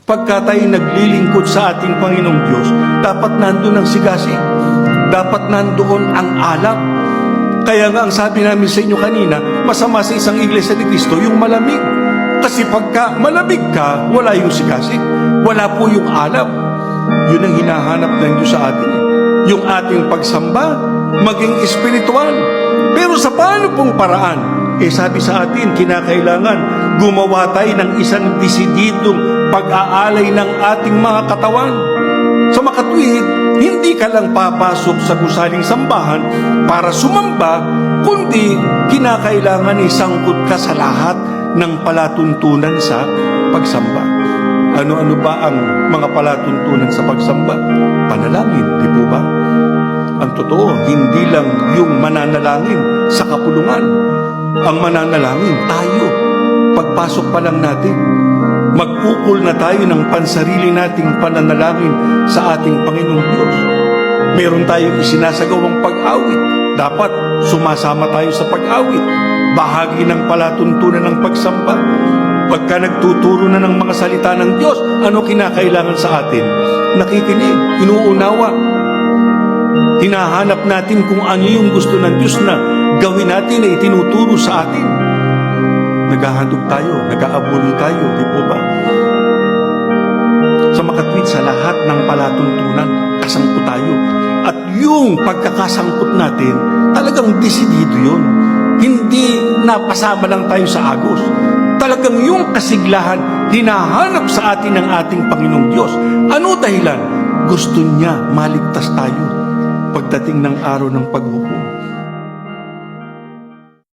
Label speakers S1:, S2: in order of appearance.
S1: Pagka tayo naglilingkod sa ating Panginoong Diyos, dapat nandoon ang sigasig. Dapat nandoon ang alab. Kaya nga ang sabi namin sa inyo kanina, masama sa isang iglesia ni Cristo yung malamig. Kasi pagka malamig ka, wala yung sigasig. Wala po yung alab. Yun ang hinahanap ng Diyos sa atin. Yung ating pagsamba, maging espiritual. Pero sa paano pong paraan? Sabi sa atin, kinakailangan gumawa tayo ng isang desididong pag-aalay ng ating mga katawan. Sa makatuwid, hindi ka lang papasok sa gusaling sambahan para sumamba, kundi kinakailangan isangkot ka sa lahat ng palatuntunan sa pagsamba. Ano-ano ba ang mga palatuntunan sa pagsamba? Panalangin, di po ba? Ang totoo, hindi lang yung mananalangin sa kapulungan. Ang mananalangin, tayo. Pagpasok pa lang natin, mag-ukol na tayo ng pansarili nating pananalangin sa ating Panginoong Diyos. Meron tayong isinasagawang pag-awit. Dapat sumasama tayo sa pag-awit. Bahagi ng palatuntunan ng pagsamba. Pagka nagtuturo na ng mga salita ng Diyos, ano kinakailangan sa atin? Nakikinig, inuunawa. Hinahanap natin kung ano yung gusto ng Diyos na gawin natin na itinuturo sa atin. Naghahandog tayo, nag-aabulong tayo, di po ba? Sa makatwid, sa lahat ng palatuntunan, kasangkot tayo. At yung pagkakasangkot natin, talagang desidido yun. Hindi napasama lang tayo sa agos. Talagang yung kasiglahan, hinahanap sa atin ng ating Panginoong Diyos. Ano dahilan? Gusto niya maligtas tayo pagdating ng araw ng paghukom.